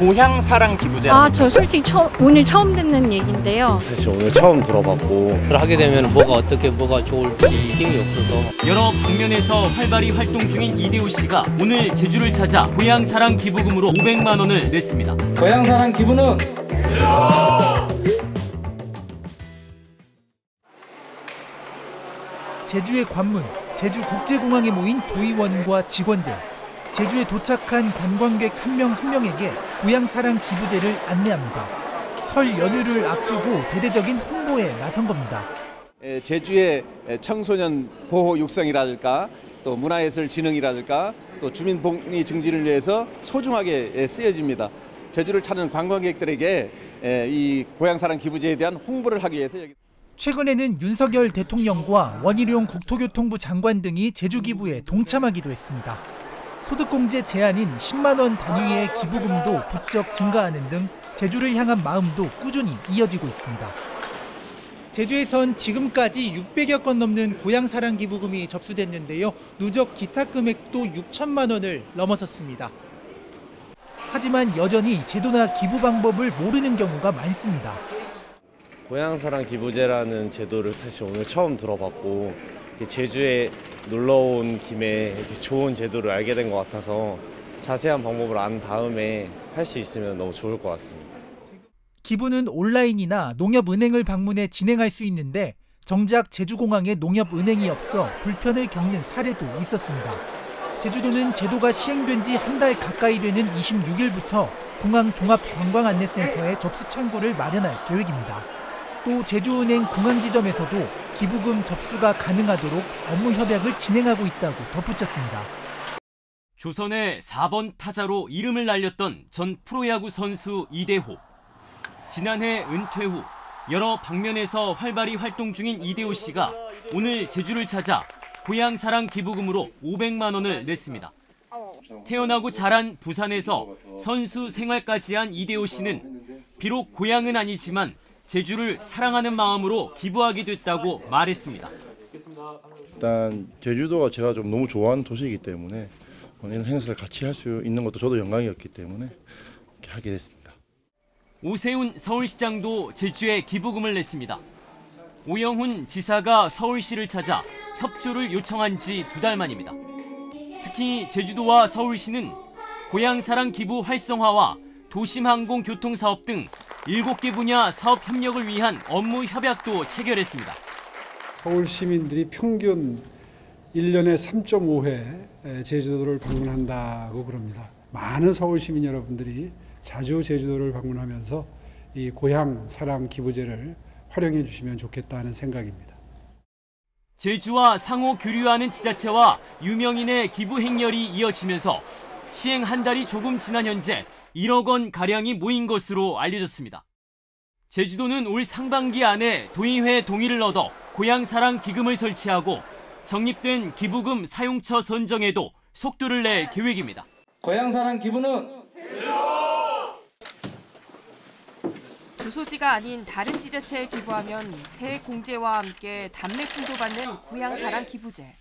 고향사랑 기부제. 저 솔직히 오늘 처음 듣는 얘기인데요. 사실 오늘 처음 들어봤고 하게 되면 뭐가 좋을지 힘이 없어서 여러 방면에서 활발히 활동 중인 이대호 씨가 오늘 제주를 찾아 고향사랑 기부금으로 500만 원을 냈습니다. 고향사랑 기부는 제주의 관문, 제주국제공항에 모인 도의원과 직원들, 제주에 도착한 관광객 한 명 한 명에게 고향사랑 기부제를 안내합니다. 설 연휴를 앞두고 대대적인 홍보에 나선 겁니다. 제주의 청소년 보호 육성이랄까, 또 문화예술 진흥이랄까, 또 주민 복리 증진을 위해서 소중하게 쓰여집니다. 제주를 찾는 관광객들에게 이 고향사랑 기부제에 대한 홍보를 하기 위해서 최근에는 윤석열 대통령과 원희룡 국토교통부 장관 등이 제주 기부에 동참하기도 했습니다. 소득공제 제한인 10만 원 단위의 기부금도 부쩍 증가하는 등 제주를 향한 마음도 꾸준히 이어지고 있습니다. 제주에선 지금까지 600여 건 넘는 고향사랑 기부금이 접수됐는데요. 누적 기타 금액도 6천만 원을 넘어섰습니다. 하지만 여전히 제도나 기부 방법을 모르는 경우가 많습니다. 고향사랑 기부제라는 제도를 사실 오늘 처음 들어봤고 제주에 놀러온 김에 이렇게 좋은 제도를 알게 된 것 같아서 자세한 방법을 안 다음에 할 수 있으면 너무 좋을 것 같습니다. 기부는 온라인이나 농협은행을 방문해 진행할 수 있는데 정작 제주공항에 농협은행이 없어 불편을 겪는 사례도 있었습니다. 제주도는 제도가 시행된 지 한 달 가까이 되는 26일부터 공항 종합관광안내센터에 접수 창구를 마련할 계획입니다. 또 제주은행 공항지점에서도 기부금 접수가 가능하도록 업무 협약을 진행하고 있다고 덧붙였습니다. 조선의 4번 타자로 이름을 날렸던 전 프로야구 선수 이대호. 지난해 은퇴 후 여러 방면에서 활발히 활동 중인 이대호 씨가 오늘 제주를 찾아 고향사랑 기부금으로 500만 원을 냈습니다. 태어나고 자란 부산에서 선수 생활까지 한 이대호 씨는 비록 고향은 아니지만 제주를 사랑하는 마음으로 기부하게 됐다고 말했습니다. 일단 제주도가 제가 좀 너무 좋아하는 도시이기 때문에 이런 행사를 같이 할 수 있는 것도 저도 영광이었기 때문에 이렇게 하게 됐습니다. 오세훈 서울시장도 제주에 기부금을 냈습니다. 오영훈 지사가 서울시를 찾아 협조를 요청한 지 2달 만입니다. 특히 제주도와 서울시는 고향사랑 기부 활성화와 도심항공교통사업 등 7개 분야 사업 협력을 위한 업무 협약도 체결했습니다. 서울 시민들이 평균 1년에 3.5회 제주도를 방문한다고 그럽니다. 많은 서울 시민 여러분들이 자주 제주도를 방문하면서 이 고향 사랑 기부제를 활용해 주시면 좋겠다는 생각입니다. 제주와 상호 교류하는 지자체와 유명인의 기부 행렬이 이어지면서 시행 한 달이 조금 지난 현재 1억 원 가량이 모인 것으로 알려졌습니다. 제주도는 올 상반기 안에 도의회 동의를 얻어 고향사랑 기금을 설치하고 적립된 기부금 사용처 선정에도 속도를 낼 계획입니다. 고향사랑 기부는 주소지가 아닌 다른 지자체에 기부하면 세 공제와 함께 답례품도 받는 고향사랑 기부제.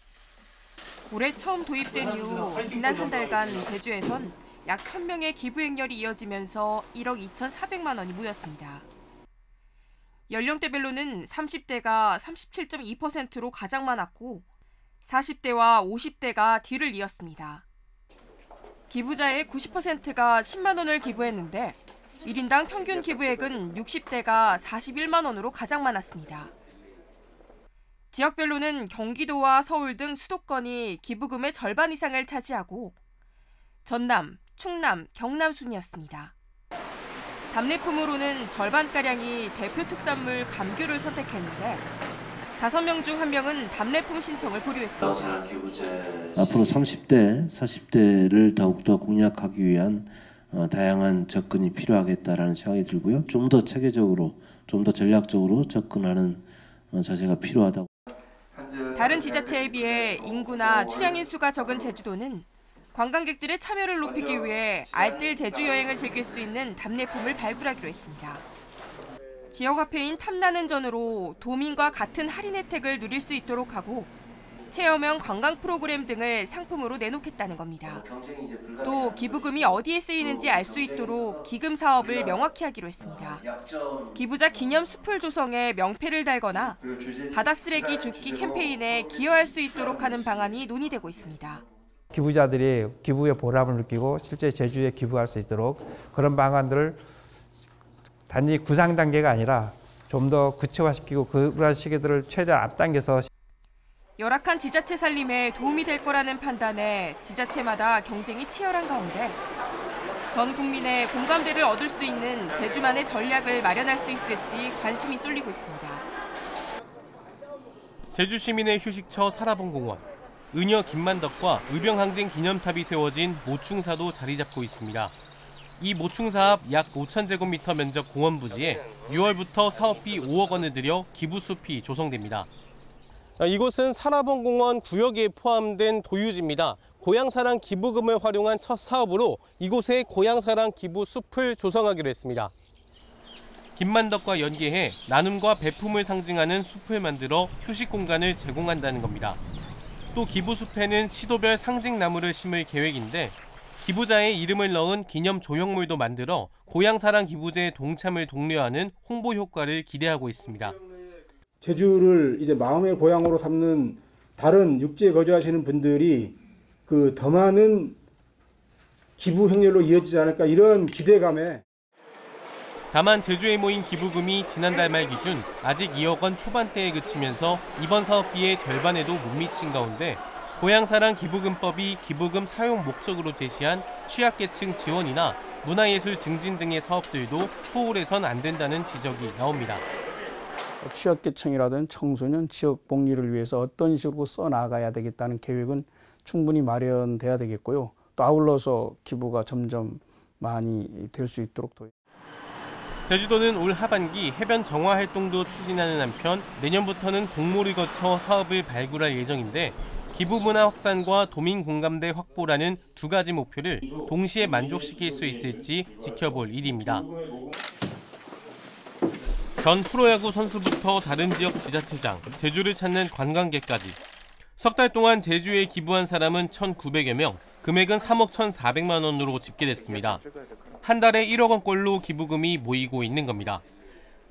올해 처음 도입된 이후 지난 한 달간 제주에선 약 1,000명의 기부 행렬이 이어지면서 1억 2,400만 원이 모였습니다. 연령대별로는 30대가 37.2%로 가장 많았고 40대와 50대가 뒤를 이었습니다. 기부자의 90%가 10만 원을 기부했는데 1인당 평균 기부액은 60대가 41만 원으로 가장 많았습니다. 지역별로는 경기도와 서울 등 수도권이 기부금의 절반 이상을 차지하고 전남, 충남, 경남 순이었습니다. 답례품으로는 절반가량이 대표 특산물 감귤을 선택했는데 5명 중 1명은 답례품 신청을 보류했습니다. 앞으로 30대, 40대를 더욱더 공략하기 위한 다양한 접근이 필요하겠다라는 생각이 들고요. 좀 더 체계적으로, 좀 더 전략적으로 접근하는 자세가 필요하다고. 다른 지자체에 비해 인구나 출향인 수가 적은 제주도는 관광객들의 참여를 높이기 위해 알뜰 제주 여행을 즐길 수 있는 답례품을 발굴하기로 했습니다. 지역화폐인 탐나는 전으로 도민과 같은 할인 혜택을 누릴 수 있도록 하고 체험형 관광 프로그램 등을 상품으로 내놓겠다는 겁니다. 또 기부금이 어디에 쓰이는지 알 수 있도록 기금 사업을 명확히 하기로 했습니다. 기부자 기념 숲을 조성해 명패를 달거나 바다 쓰레기 줍기 캠페인에 기여할 수 있도록 하는 방안이 논의되고 있습니다. 기부자들이 기부의 보람을 느끼고 실제 제주에 기부할 수 있도록 그런 방안들을 단지 구상 단계가 아니라 좀 더 구체화시키고 그러한 시기들을 최대한 앞당겨서 열악한 지자체 살림에 도움이 될 거라는 판단에 지자체마다 경쟁이 치열한 가운데 전 국민의 공감대를 얻을 수 있는 제주만의 전략을 마련할 수 있을지 관심이 쏠리고 있습니다. 제주 시민의 휴식처 사라봉공원, 은여 김만덕과 의병항쟁 기념탑이 세워진 모충사도 자리 잡고 있습니다. 이 모충사 앞 약 5,000제곱미터 면적 공원 부지에 6월부터 사업비 5억 원을 들여 기부숲이 조성됩니다. 이곳은 사라봉공원 구역에 포함된 도유지입니다. 고향사랑 기부금을 활용한 첫 사업으로 이곳에 고향사랑 기부숲을 조성하기로 했습니다. 김만덕과 연계해 나눔과 배품을 상징하는 숲을 만들어 휴식 공간을 제공한다는 겁니다. 또 기부숲에는 시도별 상징나무를 심을 계획인데 기부자의 이름을 넣은 기념 조형물도 만들어 고향사랑 기부제의 동참을 독려하는 홍보 효과를 기대하고 있습니다. 제주를 이제 마음의 고향으로 삼는 다른 육지에 거주하시는 분들이 더 많은 기부 행렬로 이어지지 않을까 이런 기대감에. 다만 제주에 모인 기부금이 지난달 말 기준 아직 2억 원 초반대에 그치면서 이번 사업비의 절반에도 못 미친 가운데 고향사랑 기부금법이 기부금 사용 목적으로 제시한 취약계층 지원이나 문화예술 증진 등의 사업들도 소홀해선 안 된다는 지적이 나옵니다. 취약계층이라든 청소년, 지역 복리를 위해서 어떤 식으로 써나가야 되겠다는 계획은 충분히 마련돼야 되겠고요. 또 아울러서 기부가 점점 많이 될 수 있도록 제주도는 올 하반기 해변 정화 활동도 추진하는 한편 내년부터는 공모를 거쳐 사업을 발굴할 예정인데 기부 문화 확산과 도민 공감대 확보라는 두 가지 목표를 동시에 만족시킬 수 있을지 지켜볼 일입니다. 전 프로야구 선수부터 다른 지역 지자체장, 제주를 찾는 관광객까지 석 달 동안 제주에 기부한 사람은 1,900여 명, 금액은 3억 1,400만 원으로 집계됐습니다. 한 달에 1억 원꼴로 기부금이 모이고 있는 겁니다.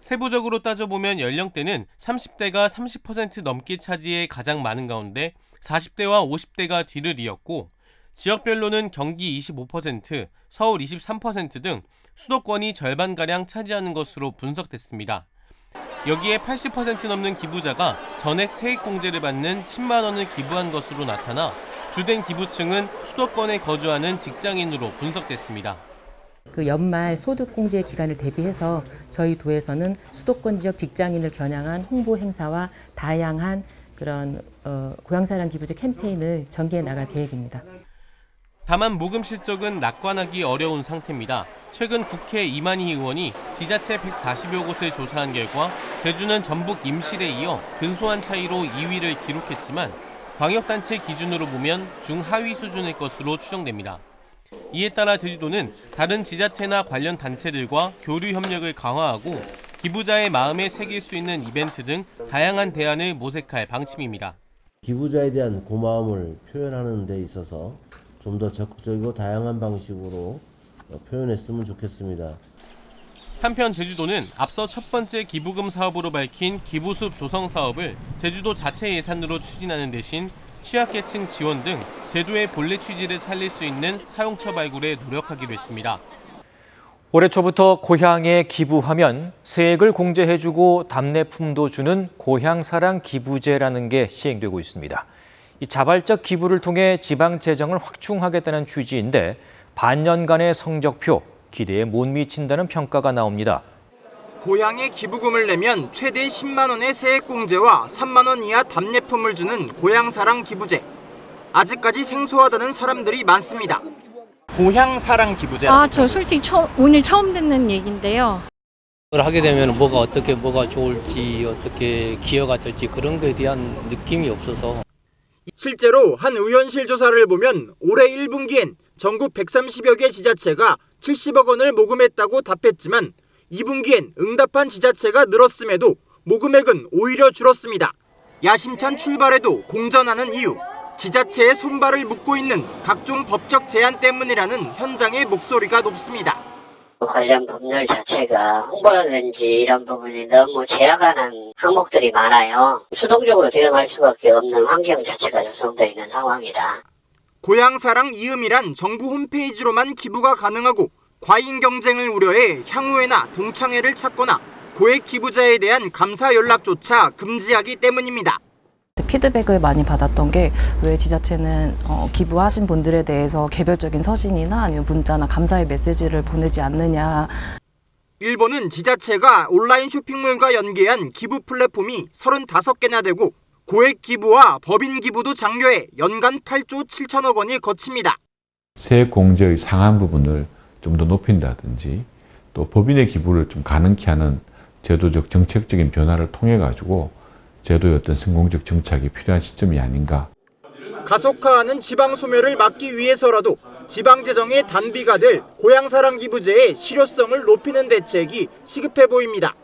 세부적으로 따져보면 연령대는 30대가 30% 넘게 차지해 가장 많은 가운데 40대와 50대가 뒤를 이었고 지역별로는 경기 25%, 서울 23% 등 수도권이 절반가량 차지하는 것으로 분석됐습니다. 여기에 80% 넘는 기부자가 전액 세액공제를 받는 10만 원을 기부한 것으로 나타나 주된 기부층은 수도권에 거주하는 직장인으로 분석됐습니다. 그 연말 소득공제 기간을 대비해서 저희 도에서는 수도권 지역 직장인을 겨냥한 홍보 행사와 다양한 그런 고향사랑 기부제 캠페인을 전개해 나갈 계획입니다. 다만 모금 실적은 낙관하기 어려운 상태입니다. 최근 국회 이만희 의원이 지자체 140여 곳을 조사한 결과 제주는 전북 임실에 이어 근소한 차이로 2위를 기록했지만 광역단체 기준으로 보면 중하위 수준일 것으로 추정됩니다. 이에 따라 제주도는 다른 지자체나 관련 단체들과 교류 협력을 강화하고 기부자의 마음에 새길 수 있는 이벤트 등 다양한 대안을 모색할 방침입니다. 기부자에 대한 고마움을 표현하는 데 있어서 좀 더 적극적이고 다양한 방식으로 표현했으면 좋겠습니다. 한편 제주도는 앞서 첫 번째 기부금 사업으로 밝힌 기부숲 조성 사업을 제주도 자체 예산으로 추진하는 대신 취약계층 지원 등 제도의 본래 취지를 살릴 수 있는 사용처 발굴에 노력하기로 했습니다. 올해 초부터 고향에 기부하면 세액을 공제해주고 답례품도 주는 고향사랑 기부제라는 게 시행되고 있습니다. 이 자발적 기부를 통해 지방 재정을 확충하겠다는 취지인데 반년간의 성적표, 기대에 못 미친다는 평가가 나옵니다. 고향에 기부금을 내면 최대 10만 원의 세액공제와 3만 원 이하 답례품을 주는 고향사랑 기부제. 아직까지 생소하다는 사람들이 많습니다. 고향사랑 기부제. 저 솔직히 오늘 처음 듣는 얘기인데요. 그걸 하게 되면 뭐가 좋을지 어떻게 기여가 될지 그런 거에 대한 느낌이 없어서. 실제로 한 의원실 조사를 보면 올해 1분기엔 전국 130여 개 지자체가 70억 원을 모금했다고 답했지만 2분기엔 응답한 지자체가 늘었음에도 모금액은 오히려 줄었습니다. 야심찬 출발에도 공전하는 이유, 지자체의 손발을 묶고 있는 각종 법적 제한 때문이라는 현장의 목소리가 높습니다. 관련 법률 자체가 홍보라든지 이런 부분이 너무 제약하는 항목들이 많아요. 수동적으로 대응할 수밖에 없는 환경 자체가 조성되어 있는 상황이다. 고향사랑 이음이란 정부 홈페이지로만 기부가 가능하고 과잉 경쟁을 우려해 향후에나 동창회를 찾거나 고액 기부자에 대한 감사 연락조차 금지하기 때문입니다. 피드백을 많이 받았던 게 왜 지자체는 기부하신 분들에 대해서 개별적인 서신이나 아니면 문자나 감사의 메시지를 보내지 않느냐. 일본은 지자체가 온라인 쇼핑몰과 연계한 기부 플랫폼이 35개나 되고 고액 기부와 법인 기부도 장려해 연간 8조 7천억 원이 거칩니다. 세액 공제의 상한 부분을 좀 더 높인다든지 또 법인의 기부를 좀 가능케 하는 제도적 정책적인 변화를 통해 가지고 제도의 어떤 성공적 정착이 필요한 시점이 아닌가. 가속화하는 지방 소멸을 막기 위해서라도 지방 재정의 단비가 될 고향사랑 기부제의 실효성을 높이는 대책이 시급해 보입니다.